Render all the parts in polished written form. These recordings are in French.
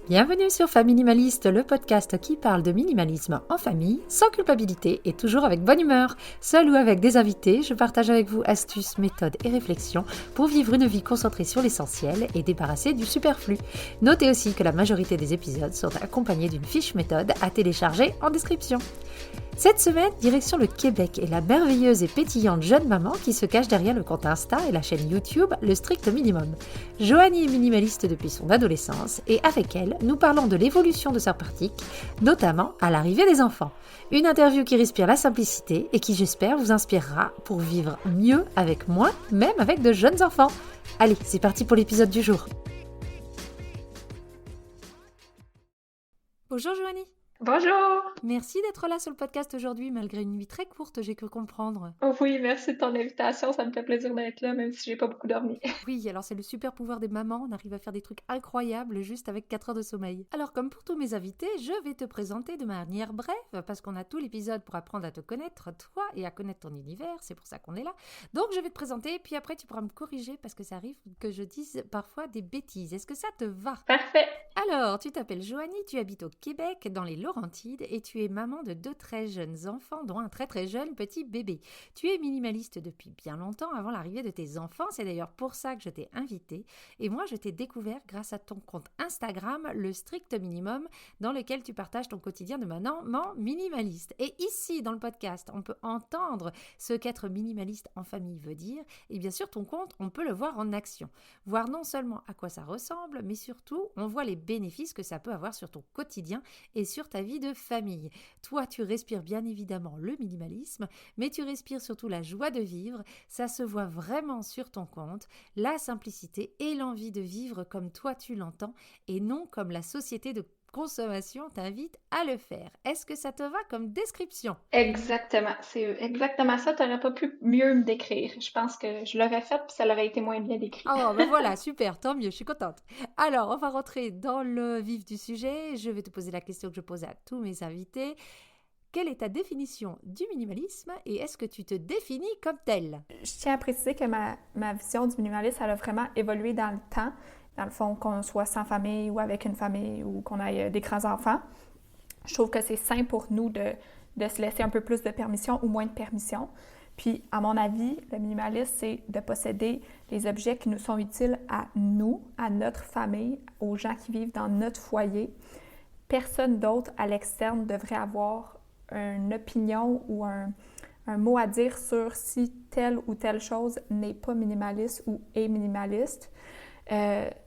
Bienvenue sur Faminimaliste, le podcast qui parle de minimalisme en famille, sans culpabilité et toujours avec bonne humeur. Seul ou avec des invités, je partage avec vous astuces, méthodes et réflexions pour vivre une vie concentrée sur l'essentiel et débarrassée du superflu. Notez aussi que la majorité des épisodes sont accompagnés d'une fiche méthode à télécharger en description. Cette semaine, direction le Québec et la merveilleuse et pétillante jeune maman qui se cache derrière le compte Insta et la chaîne YouTube Le Strict Minimum. Joanie est minimaliste depuis son adolescence et avec elle, nous parlons de l'évolution de sa pratique, notamment à l'arrivée des enfants. Une interview qui respire la simplicité et qui, j'espère, vous inspirera pour vivre mieux avec moins, même avec de jeunes enfants. Allez, c'est parti pour l'épisode du jour. Bonjour Joanie. Bonjour! Merci d'être là sur le podcast aujourd'hui, malgré une nuit très courte, j'ai cru comprendre. Oh oui, merci de ton invitation, ça me fait plaisir d'être là, même si j'ai pas beaucoup dormi. Oui, alors c'est le super pouvoir des mamans, on arrive à faire des trucs incroyables juste avec 4 heures de sommeil. Alors comme pour tous mes invités, je vais te présenter de manière brève, parce qu'on a tout l'épisode pour apprendre à te connaître, toi, et à connaître ton univers, c'est pour ça qu'on est là. Donc je vais te présenter, puis après tu pourras me corriger, parce que ça arrive que je dise parfois des bêtises. Est-ce que ça te va? Parfait! Alors, tu t'appelles Joanie, tu habites au Québec, dans les Laurentides, et tu es maman de 2 très jeunes enfants, dont un très très jeune petit bébé. Tu es minimaliste depuis bien longtemps, avant l'arrivée de tes enfants, c'est d'ailleurs pour ça que je t'ai invitée, et moi je t'ai découvert grâce à ton compte Instagram, le strict minimum, dans lequel tu partages ton quotidien de maman minimaliste. Et ici, dans le podcast, on peut entendre ce qu'être minimaliste en famille veut dire, et bien sûr ton compte, on peut le voir en action, voir non seulement à quoi ça ressemble, mais surtout, on voit les bénéfices que ça peut avoir sur ton quotidien et sur ta vie de famille. Toi, tu respires bien évidemment le minimalisme, mais tu respires surtout la joie de vivre. Ça se voit vraiment sur ton compte, la simplicité et l'envie de vivre comme toi tu l'entends et non comme la société de consommation t'invite à le faire. Est-ce que ça te va comme description? Exactement, c'est exactement ça, t'aurais pas pu mieux me décrire. Je pense que je l'aurais fait, puis ça aurait été moins bien décrit. Oh, ben voilà, super, tant mieux, je suis contente. Alors, on va rentrer dans le vif du sujet. Je vais te poser la question que je pose à tous mes invités. Quelle est ta définition du minimalisme et est-ce que tu te définis comme telle? Je tiens à préciser que ma vision du minimalisme, elle a vraiment évolué dans le temps. Dans le fond, qu'on soit sans famille ou avec une famille ou qu'on ait des grands-enfants. Je trouve que c'est sain pour nous de se laisser un peu plus de permission ou moins de permission. Puis, à mon avis, le minimalisme, c'est de posséder les objets qui nous sont utiles à nous, à notre famille, aux gens qui vivent dans notre foyer. Personne d'autre à l'externe devrait avoir une opinion ou un mot à dire sur si telle ou telle chose n'est pas minimaliste ou est minimaliste.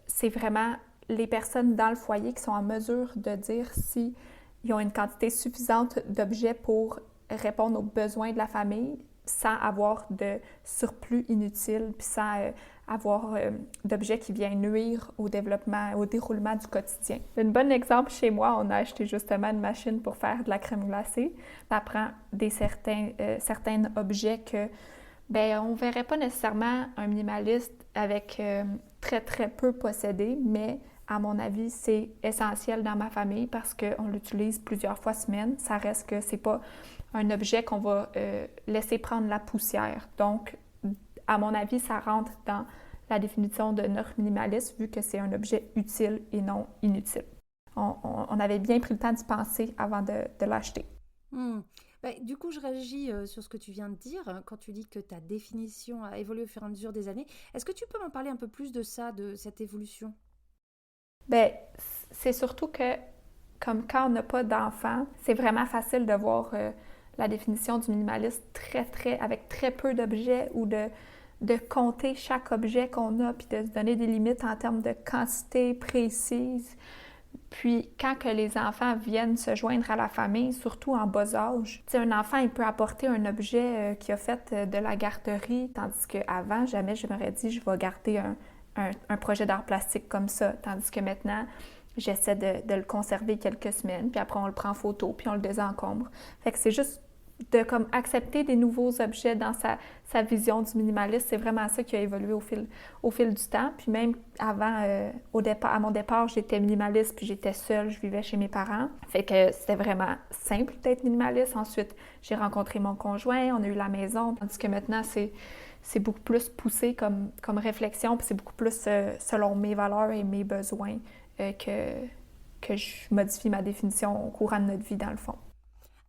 C'est vraiment les personnes dans le foyer qui sont en mesure de dire si ils ont une quantité suffisante d'objets pour répondre aux besoins de la famille sans avoir de surplus inutile, puis sans avoir d'objets qui viennent nuire au développement, au déroulement du quotidien. Un bon exemple, chez moi, on a acheté justement une machine pour faire de la crème glacée. Ça prend certains objets que on ne verrait pas nécessairement un minimaliste avec très, très peu possédé, mais à mon avis, c'est essentiel dans ma famille parce qu'on l'utilise plusieurs fois semaine. Ça reste que c'est pas un objet qu'on va laisser prendre la poussière. Donc, à mon avis, ça rentre dans la définition de notre minimalisme vu que c'est un objet utile et non inutile. On avait bien pris le temps d'y penser avant de l'acheter. Du coup, je réagis sur ce que tu viens de dire quand tu dis que ta définition a évolué au fur et à mesure des années. Est-ce que tu peux m'en parler un peu plus de ça, de cette évolution? C'est surtout que, comme quand on n'a pas d'enfants, c'est vraiment facile de voir la définition du minimaliste avec très peu d'objets ou de compter chaque objet qu'on a puis de se donner des limites en termes de quantité précise. Puis, quand que les enfants viennent se joindre à la famille, surtout en bas âge, un enfant, il peut apporter un objet qu'il a fait de la garderie, tandis qu'avant, jamais je m'aurais dit, je vais garder un projet d'art plastique comme ça. Tandis que maintenant, j'essaie de le conserver quelques semaines, puis après, on le prend en photo, puis on le désencombre. Fait que c'est juste de comme accepter des nouveaux objets dans sa vision du minimalisme. C'est vraiment ça qui a évolué au fil du temps. Puis même avant, à mon départ, j'étais minimaliste, puis j'étais seule, je vivais chez mes parents. Fait que c'était vraiment simple d'être minimaliste. Ensuite, j'ai rencontré mon conjoint, on a eu la maison, tandis que maintenant, c'est beaucoup plus poussé comme réflexion, puis c'est beaucoup plus selon mes valeurs et mes besoins que je modifie ma définition au courant de notre vie, dans le fond.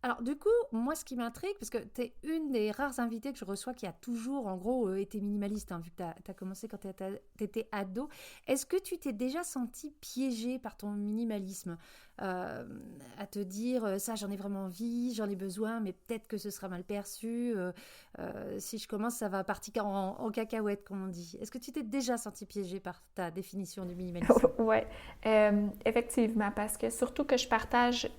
Alors, du coup, moi, ce qui m'intrigue, parce que tu es une des rares invitées que je reçois qui a toujours, en gros, été minimaliste, hein, vu que tu as commencé quand tu étais ado. Est-ce que tu t'es déjà sentie piégée par ton minimalisme à te dire, ça, j'en ai vraiment envie, j'en ai besoin, mais peut-être que ce sera mal perçu. Si je commence, ça va partir en cacahuète, comme on dit. Est-ce que tu t'es déjà sentie piégée par ta définition du minimalisme? Oui, effectivement, parce que surtout que je partage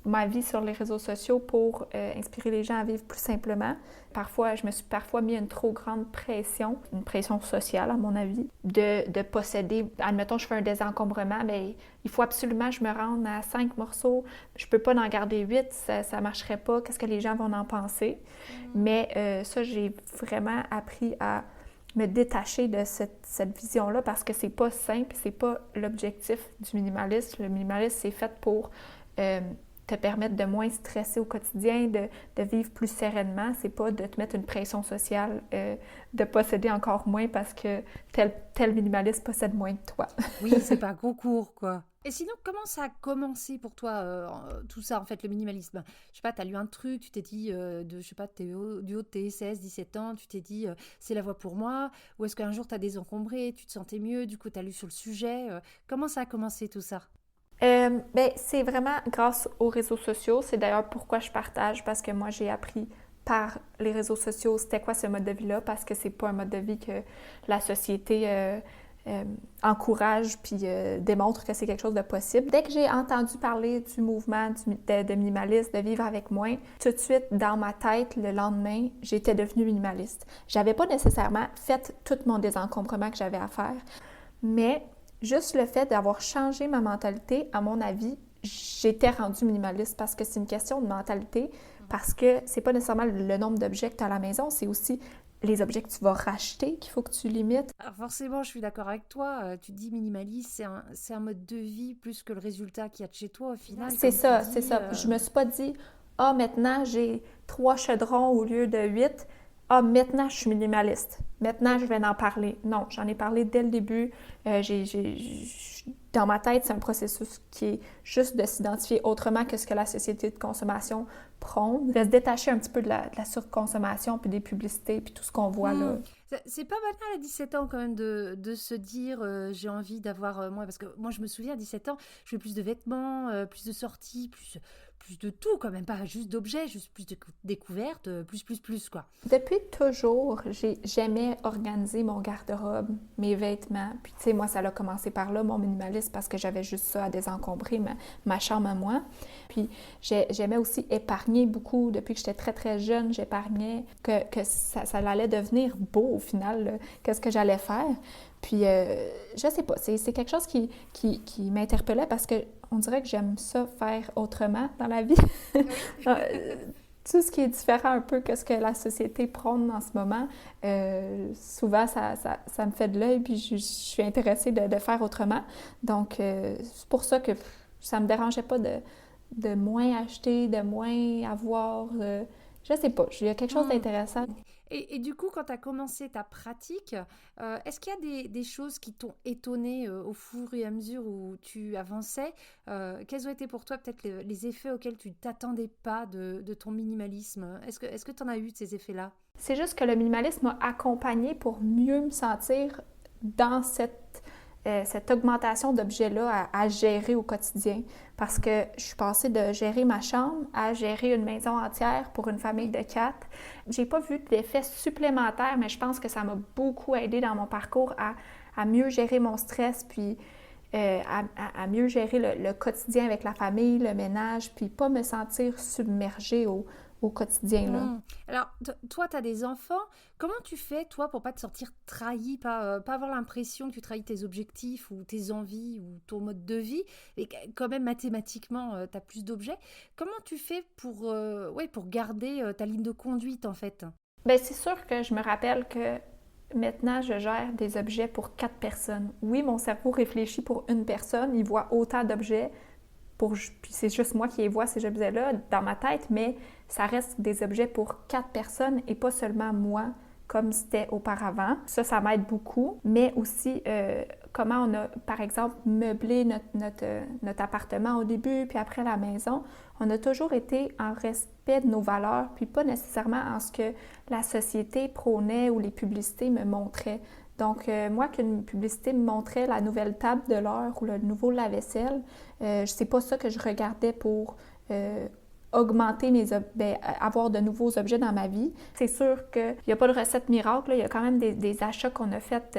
ma vie sur les réseaux sociaux pour inspirer les gens à vivre plus simplement. Parfois, je me suis mis une trop grande pression, une pression sociale à mon avis, de posséder. Admettons, je fais un désencombrement, mais il faut absolument que je me rende à 5 morceaux. Je peux pas en garder 8, ça ne marcherait pas. Qu'est-ce que les gens vont en penser? Mais ça, j'ai vraiment appris à me détacher de cette vision-là parce que c'est pas simple, c'est pas l'objectif du minimalisme. Le minimalisme, c'est fait pour te permettre de moins stresser au quotidien, de vivre plus sereinement. C'est pas de te mettre une pression sociale, de posséder encore moins parce que tel minimaliste possède moins que toi. Oui, c'est pas un concours, quoi. Et sinon, comment ça a commencé pour toi, tout ça, en fait, le minimalisme? Je sais pas, t'as lu un truc, tu t'es dit, je sais pas, du haut de tes 16, 17 ans, tu t'es dit, c'est la voie pour moi, ou est-ce qu'un jour t'as désencombré, tu te sentais mieux, du coup t'as lu sur le sujet, comment ça a commencé tout ça? Ben, c'est vraiment grâce aux réseaux sociaux. C'est d'ailleurs pourquoi je partage, parce que moi, j'ai appris par les réseaux sociaux c'était quoi ce mode de vie-là, parce que c'est pas un mode de vie que la société encourage puis démontre que c'est quelque chose de possible. Dès que j'ai entendu parler du mouvement de minimaliste, de vivre avec moins, tout de suite, dans ma tête, le lendemain, j'étais devenue minimaliste. J'avais pas nécessairement fait tout mon désencombrement que j'avais à faire, mais juste le fait d'avoir changé ma mentalité, à mon avis, j'étais rendue minimaliste parce que c'est une question de mentalité, parce que c'est pas nécessairement le nombre d'objets que tu as à la maison, c'est aussi les objets que tu vas racheter qu'il faut que tu limites. Alors forcément, je suis d'accord avec toi. Tu dis minimaliste, c'est un mode de vie plus que le résultat qu'il y a de chez toi au final. C'est ça, tu dis, c'est ça. Je me suis pas dit, ah, maintenant j'ai 3 chaudrons au lieu de 8. Ah, maintenant, je suis minimaliste. Maintenant, je vais en parler. Non, j'en ai parlé dès le début. Dans ma tête, c'est un processus qui est juste de s'identifier autrement que ce que la société de consommation prône, de se détacher un petit peu de la surconsommation, puis des publicités, puis tout ce qu'on voit là. C'est pas banal à 17 ans quand même de se dire j'ai envie d'avoir moins, parce que moi je me souviens à 17 ans, je fais plus de vêtements, plus de sorties, plus de tout quand même, pas juste d'objets, juste plus de découvertes, plus quoi. Depuis toujours, j'aimais organiser mon garde-robe, mes vêtements. Puis tu sais, moi, ça a commencé par là, mon minimalisme, parce que j'avais juste ça à désencombrer, ma chambre à moi. Puis j'aimais aussi épargner beaucoup. Depuis que j'étais très, très jeune, j'épargnais que ça allait devenir beau au final, là, qu'est-ce que j'allais faire. Puis, je sais pas, c'est quelque chose qui m'interpellait parce que on dirait que j'aime ça faire autrement dans la vie. Tout ce qui est différent un peu que ce que la société prône en ce moment, souvent, ça me fait de l'œil, puis je suis intéressée de faire autrement. Donc, c'est pour ça que ça me dérangeait pas de moins acheter, de moins avoir. Je sais pas, il y a quelque chose d'intéressant. Et du coup, quand tu as commencé ta pratique, est-ce qu'il y a des choses qui t'ont étonnée au fur et à mesure où tu avançais? Quels ont été pour toi peut-être les effets auxquels tu ne t'attendais pas de ton minimalisme? Est-ce que tu en as eu de ces effets-là? C'est juste que le minimalisme m'a accompagnée pour mieux me sentir dans cette augmentation d'objets-là à gérer au quotidien. Parce que je suis passée de gérer ma chambre à gérer une maison entière pour une famille de 4. J'ai pas vu d'effet supplémentaire, mais je pense que ça m'a beaucoup aidé dans mon parcours à mieux gérer mon stress, puis à mieux gérer le quotidien avec la famille, le ménage, puis pas me sentir submergée au quotidien, là. Alors, toi, tu as des enfants. Comment tu fais, toi, pour pas te sentir trahi, pas avoir l'impression que tu trahis tes objectifs ou tes envies ou ton mode de vie, et quand même, mathématiquement, tu as plus d'objets. Comment tu fais pour garder ta ligne de conduite, en fait? Bien, c'est sûr que je me rappelle que maintenant, je gère des objets pour 4 personnes. Oui, mon cerveau réfléchit pour une personne, il voit autant d'objets, puis c'est juste moi qui les vois, ces objets-là, dans ma tête, mais ça reste des objets pour 4 personnes et pas seulement moi, comme c'était auparavant. Ça m'aide beaucoup. Mais aussi, comment on a, par exemple, meublé notre appartement au début, puis après la maison, on a toujours été en respect de nos valeurs, puis pas nécessairement en ce que la société prônait ou les publicités me montraient. Donc, moi, qu'une publicité me montrait la nouvelle table de l'heure ou le nouveau lave-vaisselle, c'est pas ça que je regardais pour augmenter avoir de nouveaux objets dans ma vie. C'est sûr qu'il n'y a pas de recette miracle, là. Il y a quand même des achats qu'on a faits,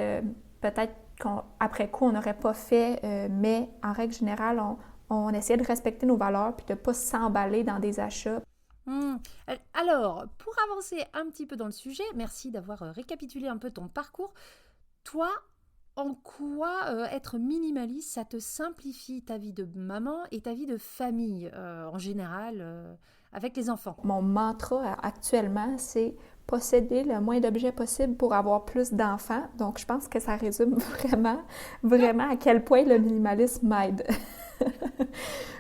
peut-être qu'après coup, on n'aurait pas fait, mais en règle générale, on essayait de respecter nos valeurs puis de ne pas s'emballer dans des achats. Alors, pour avancer un petit peu dans le sujet, merci d'avoir récapitulé un peu ton parcours. Toi, en quoi être minimaliste, ça te simplifie ta vie de maman et ta vie de famille en général avec les enfants? Mon mantra actuellement, c'est posséder le moins d'objets possible pour avoir plus d'enfants. Donc, je pense que ça résume vraiment à quel point le minimalisme m'aide.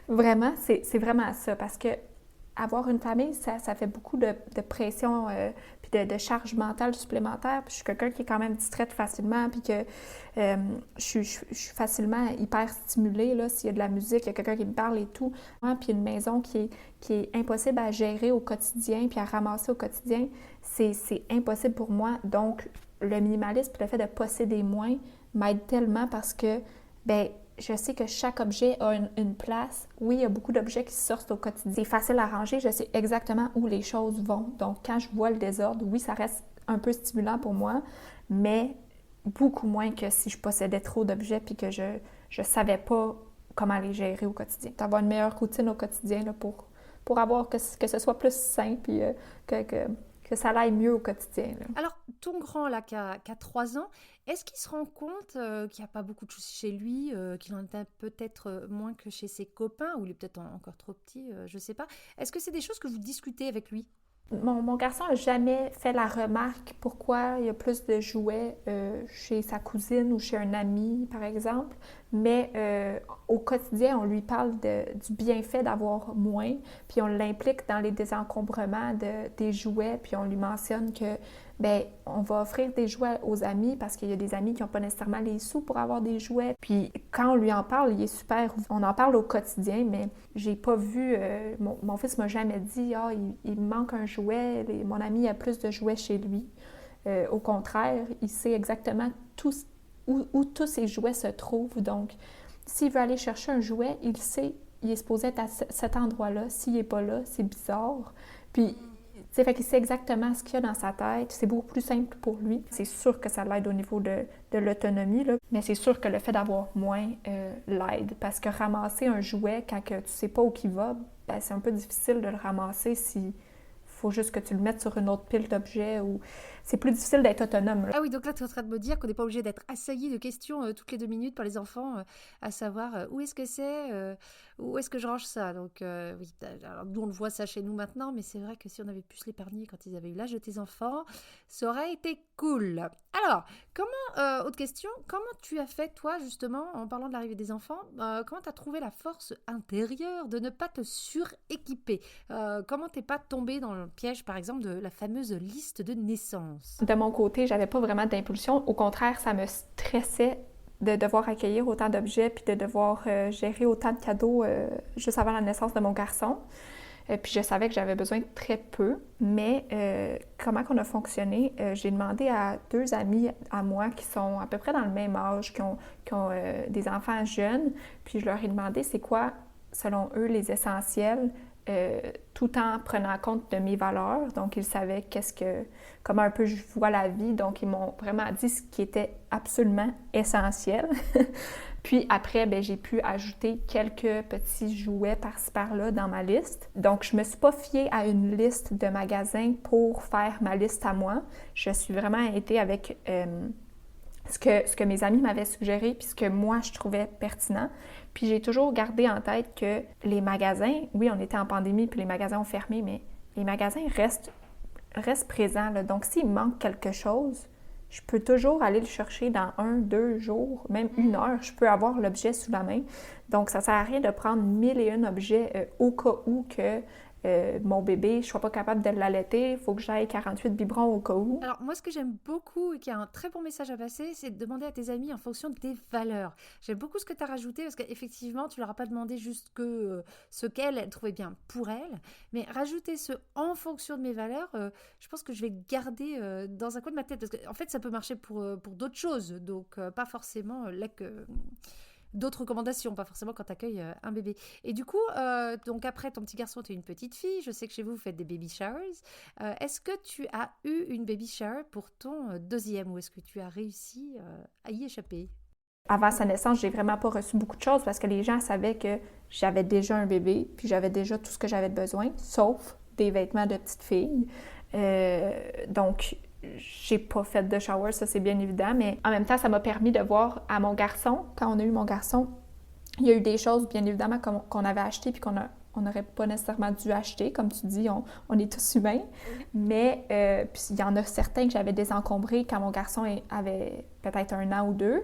Vraiment, c'est vraiment ça, parce que avoir une famille, ça fait beaucoup de pression puis de charge mentale supplémentaire. Puis je suis quelqu'un qui est quand même distraite facilement, puis que je suis facilement hyper stimulée. Là, s'il y a de la musique, il y a quelqu'un qui me parle et tout. Puis une maison qui est impossible à gérer au quotidien, puis à ramasser au quotidien, c'est impossible pour moi. Donc, le minimalisme, le fait de posséder moins, m'aide tellement parce que, je sais que chaque objet a une place. Oui, il y a beaucoup d'objets qui sortent au quotidien. C'est facile à ranger, je sais exactement où les choses vont. Donc, quand je vois le désordre, oui, ça reste un peu stimulant pour moi, mais beaucoup moins que si je possédais trop d'objets puis que je ne savais pas comment les gérer au quotidien. D'avoir une meilleure routine au quotidien là, pour avoir que ce soit plus simple et que ça aille mieux au quotidien. Là. Alors, ton grand, là, qui a 3 ans, est-ce qu'il se rend compte qu'il n'y a pas beaucoup de choses chez lui, qu'il en a peut-être moins que chez ses copains, ou il est peut-être encore trop petit, je ne sais pas. Est-ce que c'est des choses que vous discutez avec lui? Mon garçon n'a jamais fait la remarque pourquoi il y a plus de jouets chez sa cousine ou chez un ami, par exemple. Mais au quotidien, on lui parle du bienfait d'avoir moins, puis on l'implique dans les désencombrements des jouets, puis on lui mentionne que on va offrir des jouets aux amis parce qu'il y a des amis qui n'ont pas nécessairement les sous pour avoir des jouets. Puis quand on lui en parle, il est super. On en parle au quotidien, mais j'ai pas vu. Mon fils m'a jamais dit il me manque un jouet. Mon ami a plus de jouets chez lui. Au contraire, il sait exactement où tous ses jouets se trouvent. Donc, s'il veut aller chercher un jouet, il sait, il est supposé être à cet endroit-là. S'il n'est pas là, c'est bizarre. Puis, fait qu'il sait exactement ce qu'il y a dans sa tête. C'est beaucoup plus simple pour lui. C'est sûr que ça l'aide au niveau de l'autonomie, là. Mais c'est sûr que le fait d'avoir moins l'aide. Parce que ramasser un jouet quand que tu sais pas où il va, c'est un peu difficile de le ramasser si faut juste que tu le mettes sur une autre pile d'objets ou c'est plus difficile d'être autonome. Là. Ah oui, donc là, tu es en train de me dire qu'on n'est pas obligé d'être assailli de questions toutes les 2 minutes par les enfants, à savoir où est-ce que c'est, où est-ce que je range ça. Donc oui, alors, nous on le voit ça chez nous maintenant, mais c'est vrai que si on avait pu se l'épargner quand ils avaient eu l'âge de tes enfants, ça aurait été cool. Alors, autre question, comment tu as fait toi justement, en parlant de l'arrivée des enfants, comment tu as trouvé la force intérieure de ne pas te suréquiper? Comment t'es pas tombée dans le piège par exemple de la fameuse liste de naissance? De mon côté, j'avais pas vraiment d'impulsion. Au contraire, ça me stressait de devoir accueillir autant d'objets puis de devoir gérer autant de cadeaux juste avant la naissance de mon garçon. Puis je savais que j'avais besoin de très peu. Mais comment qu'on a fonctionné? J'ai demandé à 2 amis à moi qui sont à peu près dans le même âge, qui ont des enfants jeunes. Puis je leur ai demandé c'est quoi, selon eux, les essentiels tout en prenant compte de mes valeurs. Donc, ils savaient comment un peu je vois la vie. Donc, ils m'ont vraiment dit ce qui était absolument essentiel. Puis après, j'ai pu ajouter quelques petits jouets par-ci par-là dans ma liste. Donc, je ne me suis pas fiée à une liste de magasins pour faire ma liste à moi. Je suis vraiment été avec ce que mes amis m'avaient suggéré puis ce que moi, je trouvais pertinent. Puis j'ai toujours gardé en tête que les magasins, oui, on était en pandémie puis les magasins ont fermé, mais les magasins restent présents. Là. Donc, s'il me manque quelque chose, je peux toujours aller le chercher dans 1, 2 jours, même 1 heure. Je peux avoir l'objet sous la main. Donc, ça ne sert à rien de prendre 1001 objets au cas où que mon bébé, je ne sois pas capable de l'allaiter, il faut que j'aille 48 biberons au cas où. Alors, moi, ce que j'aime beaucoup et qui a un très bon message à passer, c'est de demander à tes amis en fonction de tes valeurs. J'aime beaucoup ce que tu as rajouté parce qu'effectivement, tu leur as pas demandé juste ce qu'elle trouvait bien pour elle, mais rajouter ce en fonction de mes valeurs, je pense que je vais garder dans un coin de ma tête parce qu'en fait, ça peut marcher pour d'autres choses, donc pas forcément là que d'autres recommandations, pas forcément quand tu accueilles un bébé. Et du coup, donc après ton petit garçon, tu es une petite fille. Je sais que chez vous, vous faites des baby showers. Est-ce que tu as eu une baby shower pour ton deuxième ou est-ce que tu as réussi à y échapper? Avant sa naissance, j'ai vraiment pas reçu beaucoup de choses parce que les gens savaient que j'avais déjà un bébé, puis j'avais déjà tout ce que j'avais besoin, sauf des vêtements de petite fille. Donc, j'ai pas fait de shower, ça c'est bien évident, mais en même temps, ça m'a permis de voir à mon garçon, quand on a eu mon garçon, il y a eu des choses, bien évidemment, qu'on avait achetées puis on n'aurait pas nécessairement dû acheter. Comme tu dis, on est tous humains. Mais puis il y en a certains que j'avais désencombrés quand mon garçon avait peut-être 1 an ou 2.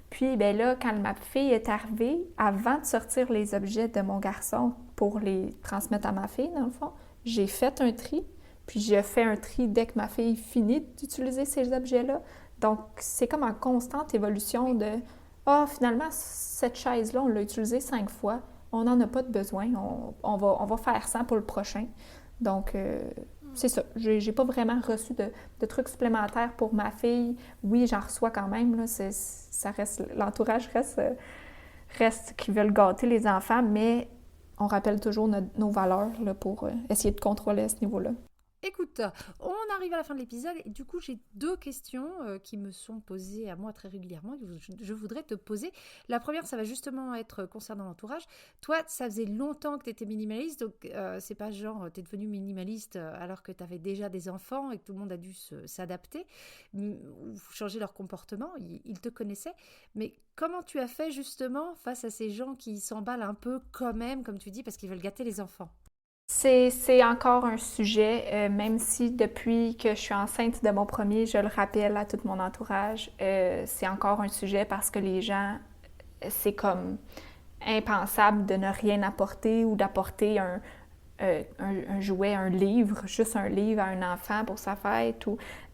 Puis ben là, quand ma fille est arrivée, avant de sortir les objets de mon garçon pour les transmettre à ma fille, dans le fond, j'ai fait un tri. Puis j'ai fait un tri dès que ma fille finit d'utiliser ces objets-là. Donc, c'est comme en constante évolution de « Ah, finalement, cette chaise-là, on l'a utilisée 5 fois. On n'en a pas de besoin. On va faire 100 pour le prochain. » Donc, c'est ça. J'ai pas vraiment reçu de trucs supplémentaires pour ma fille. Oui, j'en reçois quand même. Là, ça reste, l'entourage reste qui veulent gâter les enfants, mais on rappelle toujours nos valeurs là, pour essayer de contrôler à ce niveau-là. Écoute, on arrive à la fin de l'épisode et du coup j'ai 2 questions qui me sont posées à moi très régulièrement et que je voudrais te poser. La première, ça va justement être concernant l'entourage. Toi, ça faisait longtemps que tu étais minimaliste, donc c'est pas genre tu es devenu minimaliste alors que tu avais déjà des enfants et que tout le monde a dû s'adapter ou changer leur comportement, ils te connaissaient. Mais comment tu as fait justement face à ces gens qui s'emballent un peu quand même, comme tu dis, parce qu'ils veulent gâter les enfants? C'est encore un sujet, même si depuis que je suis enceinte de mon premier, je le rappelle à tout mon entourage, c'est encore un sujet parce que les gens, c'est comme impensable de ne rien apporter ou d'apporter un jouet, un livre, juste un livre à un enfant pour sa fête.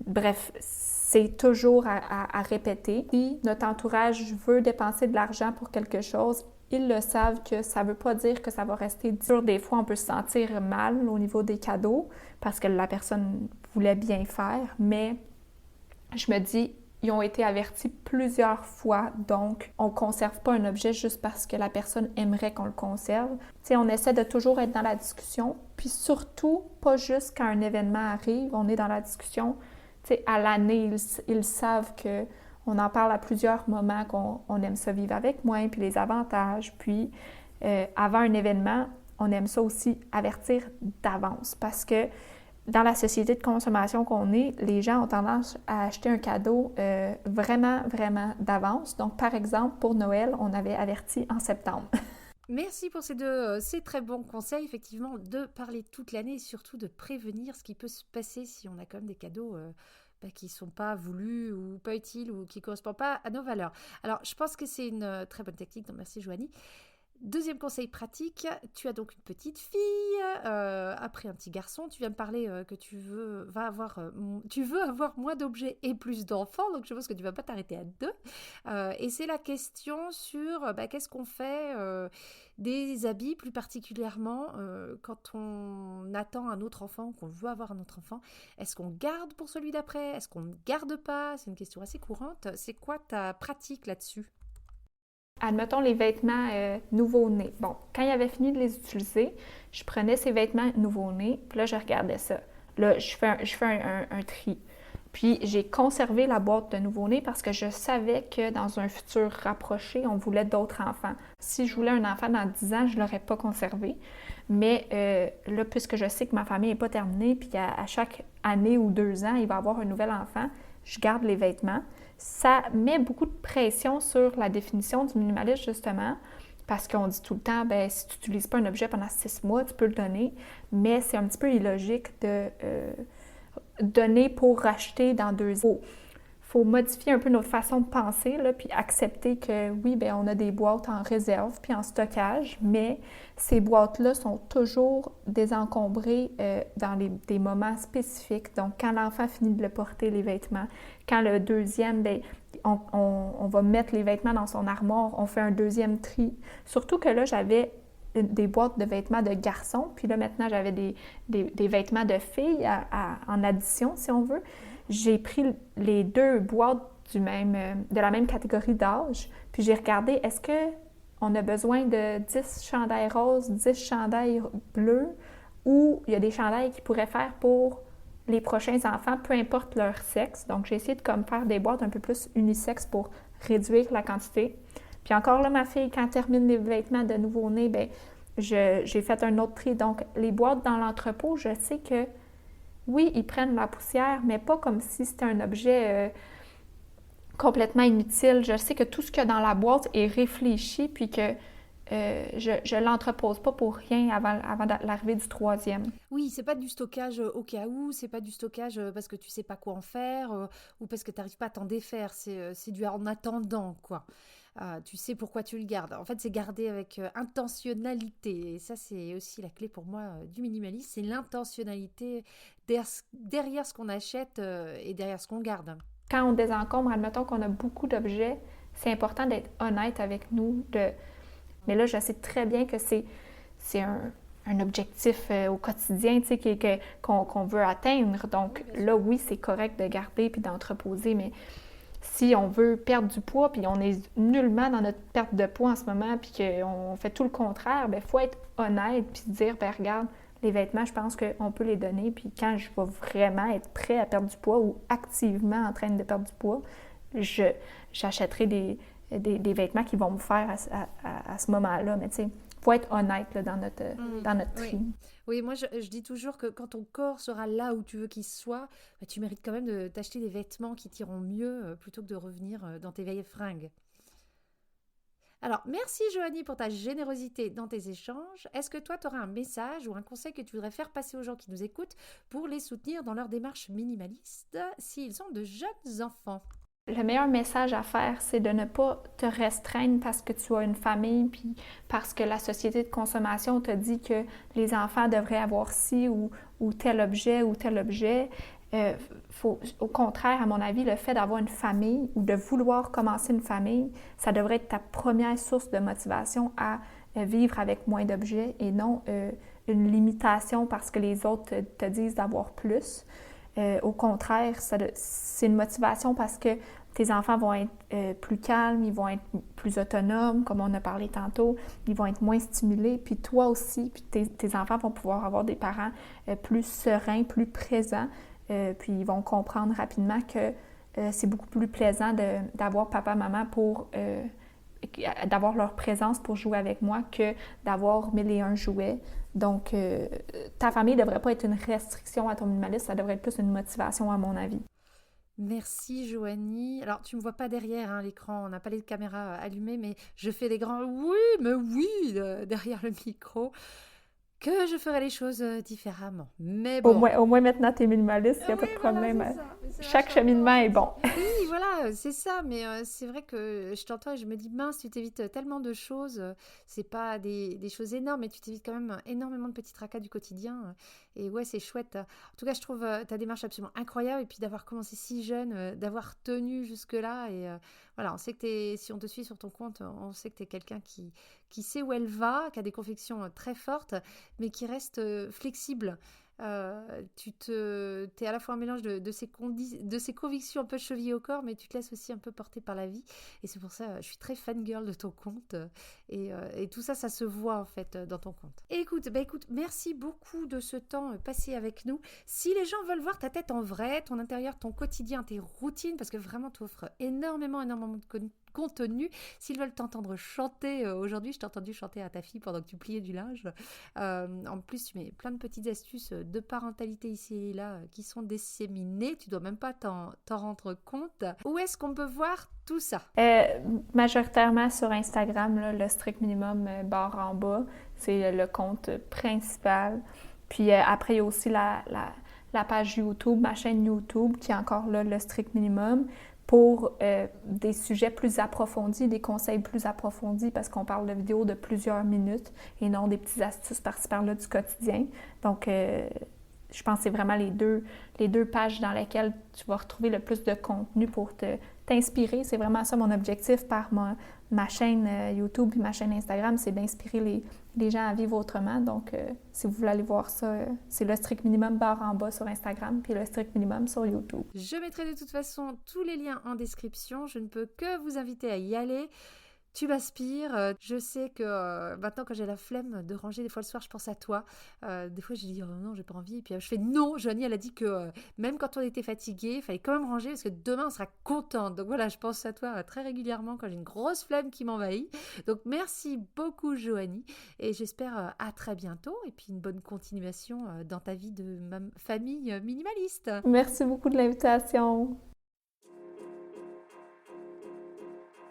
Bref, c'est toujours à répéter. Si notre entourage veut dépenser de l'argent pour quelque chose, ils le savent que ça ne veut pas dire que ça va rester dur. Des fois, on peut se sentir mal au niveau des cadeaux parce que la personne voulait bien faire, mais je me dis, ils ont été avertis plusieurs fois, donc on ne conserve pas un objet juste parce que la personne aimerait qu'on le conserve. T'sais, on essaie de toujours être dans la discussion, puis surtout, pas juste quand un événement arrive, on est dans la discussion. T'sais, à l'année, ils savent que on en parle à plusieurs moments qu'on aime ça vivre avec moi, puis les avantages. Puis, avant un événement, on aime ça aussi avertir d'avance parce que dans la société de consommation qu'on est, les gens ont tendance à acheter un cadeau vraiment, vraiment d'avance. Donc, par exemple, pour Noël, on avait averti en septembre. Merci pour ces très bons conseils, effectivement, de parler toute l'année et surtout de prévenir ce qui peut se passer si on a quand même des cadeaux qui ne sont pas voulus ou pas utiles ou qui ne correspondent pas à nos valeurs. Alors, je pense que c'est une très bonne technique, donc merci Joanie. Deuxième conseil pratique, tu as donc une petite fille, après un petit garçon, tu viens me parler que tu veux avoir moins d'objets et plus d'enfants, donc je pense que tu ne vas pas t'arrêter à 2. Et c'est la question sur qu'est-ce qu'on fait des habits, plus particulièrement quand on attend un autre enfant, qu'on veut avoir un autre enfant. Est-ce qu'on garde pour celui d'après? Est-ce qu'on ne garde pas? C'est une question assez courante. C'est quoi ta pratique là-dessus? Admettons les vêtements nouveau-nés. Bon, quand il avait fini de les utiliser, je prenais ces vêtements nouveau-nés, puis là, je regardais ça. Là, je fais un tri. Puis, j'ai conservé la boîte de nouveau-nés parce que je savais que dans un futur rapproché, on voulait d'autres enfants. Si je voulais un enfant dans 10 ans, je ne l'aurais pas conservé. Mais là, puisque je sais que ma famille n'est pas terminée, puis qu'à chaque année ou 2 ans, il va y avoir un nouvel enfant, je garde les vêtements. Ça met beaucoup de pression sur la définition du minimalisme, justement, parce qu'on dit tout le temps, si tu n'utilises pas un objet pendant 6 mois, tu peux le donner, mais c'est un petit peu illogique de donner pour racheter dans 2 ans. Il faut modifier un peu notre façon de penser, là, puis accepter que oui, bien, on a des boîtes en réserve puis en stockage, mais ces boîtes-là sont toujours désencombrées dans des moments spécifiques. Donc, quand l'enfant finit de le porter, les vêtements, quand le deuxième, bien, on va mettre les vêtements dans son armoire, on fait un deuxième tri. Surtout que là, j'avais des boîtes de vêtements de garçons, puis là, maintenant, j'avais des vêtements de filles en addition, si on veut. J'ai pris les deux boîtes de la même catégorie d'âge, puis j'ai regardé, est-ce qu'on a besoin de 10 chandails roses, 10 chandails bleus, ou il y a des chandails qui pourraient faire pour les prochains enfants, peu importe leur sexe. Donc, j'ai essayé de comme faire des boîtes un peu plus unisexes pour réduire la quantité. Puis encore là, ma fille, quand elle termine les vêtements de nouveau-né, bien, j'ai fait un autre tri. Donc, les boîtes dans l'entrepôt, je sais que oui, ils prennent la poussière, mais pas comme si c'était un objet complètement inutile. Je sais que tout ce qu'il y a dans la boîte est réfléchi, puis que je ne l'entrepose pas pour rien avant l'arrivée du troisième. Oui, c'est pas du stockage au cas où, c'est pas du stockage parce que tu sais pas quoi en faire ou parce que tu n'arrives pas à t'en défaire. C'est du en attendant, quoi. Tu sais pourquoi tu le gardes. En fait, c'est garder avec intentionnalité. Et ça, c'est aussi la clé pour moi du minimalisme. C'est l'intentionnalité derrière ce qu'on achète et derrière ce qu'on garde. Quand on désencombre, admettons qu'on a beaucoup d'objets, c'est important d'être honnête avec nous. Mais là, je sais très bien que c'est un objectif au quotidien, tu sais, qu'on veut atteindre. Donc là, oui, c'est correct de garder puis d'entreposer, mais si on veut perdre du poids, puis on est nullement dans notre perte de poids en ce moment, puis qu'on fait tout le contraire, bien, il faut être honnête, puis se dire, bien, regarde, les vêtements, je pense qu'on peut les donner, puis quand je vais vraiment être prêt à perdre du poids ou activement en train de perdre du poids, j'achèterai des vêtements qui vont me faire à ce moment-là. Mais tu sais, il faut être honnête là, dans notre tri. Oui. Oui, moi je dis toujours que quand ton corps sera là où tu veux qu'il soit, bah, tu mérites quand même de t'acheter des vêtements qui t'iront mieux plutôt que de revenir dans tes vieilles fringues. Alors, merci Joanie pour ta générosité dans tes échanges. Est-ce que toi, tu auras un message ou un conseil que tu voudrais faire passer aux gens qui nous écoutent pour les soutenir dans leur démarche minimaliste s'ils sont de jeunes enfants? Le meilleur message à faire, c'est de ne pas te restreindre parce que tu as une famille, puis parce que la société de consommation te dit que les enfants devraient avoir ci ou tel objet ou tel objet. Au contraire, à mon avis, le fait d'avoir une famille ou de vouloir commencer une famille, ça devrait être ta première source de motivation à vivre avec moins d'objets et non une limitation parce que les autres te disent d'avoir plus. Au contraire, c'est une motivation parce que tes enfants vont être plus calmes, ils vont être plus autonomes, comme on a parlé tantôt, ils vont être moins stimulés, puis toi aussi, puis tes enfants vont pouvoir avoir des parents plus sereins, plus présents, puis ils vont comprendre rapidement que c'est beaucoup plus plaisant d'avoir papa, maman d'avoir leur présence pour jouer avec moi que d'avoir 1001 jouets. Donc, ta famille ne devrait pas être une restriction à ton minimalisme, ça devrait être plus une motivation à mon avis. Merci Joanie. Alors, tu me vois pas derrière l'écran, on n'a pas les caméras allumées, mais je fais des grands oui, mais oui, derrière le micro, que je ferai les choses différemment. Mais bon. Au moins maintenant, tu es minimaliste, il n'y a pas de problème. Voilà, chaque cheminement est bon. Oui, voilà, c'est ça. Mais c'est vrai que je t'entends et je me dis, mince, tu t'évites tellement de choses. C'est pas des choses énormes, mais tu t'évites quand même énormément de petits tracas du quotidien. Et ouais, c'est chouette. En tout cas, je trouve ta démarche absolument incroyable. Et puis d'avoir commencé si jeune, d'avoir tenu jusque-là. Et voilà, on sait que si on te suit sur ton compte, on sait que tu es quelqu'un qui sait où elle va, qui a des convictions très fortes, mais qui reste flexible. T'es à la fois un mélange de ces convictions un peu chevillées au corps, mais tu te laisses aussi un peu porter par la vie. Et c'est pour ça je suis très fangirl de ton compte. Et tout ça, ça se voit en fait dans ton compte. Et écoute, merci beaucoup de ce temps passé avec nous. Si les gens veulent voir ta tête en vrai, ton intérieur, ton quotidien, tes routines, parce que vraiment tu offres énormément de contenu. S'ils veulent t'entendre chanter aujourd'hui, je t'ai entendu chanter à ta fille pendant que tu pliais du linge. En plus, tu mets plein de petites astuces de parentalité ici et là qui sont disséminées. Tu dois même pas t'en rendre compte. Où est-ce qu'on peut voir tout ça? Majoritairement sur Instagram, là, le strict minimum barre en bas. C'est le compte principal. Puis après, il y a aussi la page YouTube, ma chaîne YouTube, qui est encore là, le strict minimum. pour des sujets plus approfondis, des conseils plus approfondis, parce qu'on parle de vidéos de plusieurs minutes et non des petites astuces par-ci par-là du quotidien. Donc, je pense que c'est vraiment les deux pages dans lesquelles tu vas retrouver le plus de contenu pour t'inspirer. C'est vraiment ça mon objectif par ma chaîne YouTube et ma chaîne Instagram, c'est d'inspirer les gens à vivre autrement. Donc, si vous voulez aller voir ça, c'est le strict minimum barre en bas sur Instagram puis le strict minimum sur YouTube. Je mettrai de toute façon tous les liens en description. Je ne peux que vous inviter à y aller. Tu m'inspires. Je sais que maintenant, quand j'ai la flemme de ranger, des fois le soir, je pense à toi. Des fois, je dis non, j'ai pas envie. Et puis je fais non. Joanie, elle a dit que même quand on était fatigué, il fallait quand même ranger parce que demain, on sera contente. Donc voilà, je pense à toi très régulièrement quand j'ai une grosse flemme qui m'envahit. Donc merci beaucoup, Joanie. Et j'espère à très bientôt. Et puis une bonne continuation dans ta vie de famille minimaliste. Merci beaucoup de l'invitation.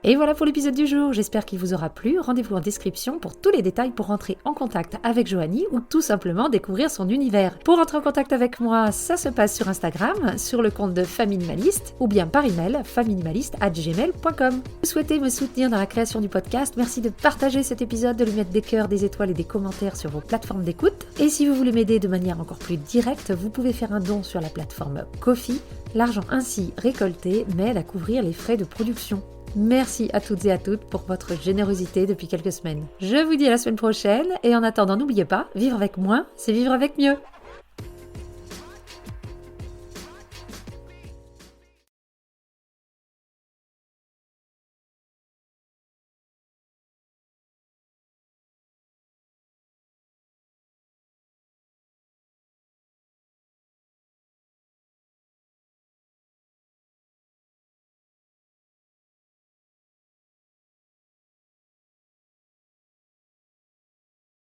Et voilà pour l'épisode du jour, j'espère qu'il vous aura plu. Rendez-vous en description pour tous les détails pour rentrer en contact avec Joanie ou tout simplement découvrir son univers. Pour rentrer en contact avec moi, ça se passe sur Instagram, sur le compte de Femme Minimaliste ou bien par email femminimaliste@gmail.com. Vous souhaitez me soutenir dans la création du podcast, merci de partager cet épisode, de lui mettre des cœurs, des étoiles et des commentaires sur vos plateformes d'écoute. Et si vous voulez m'aider de manière encore plus directe, vous pouvez faire un don sur la plateforme Ko-fi. L'argent ainsi récolté m'aide à couvrir les frais de production. Merci à toutes et à toutes pour votre générosité depuis quelques semaines. Je vous dis à la semaine prochaine et en attendant, n'oubliez pas, vivre avec moins, c'est vivre avec mieux.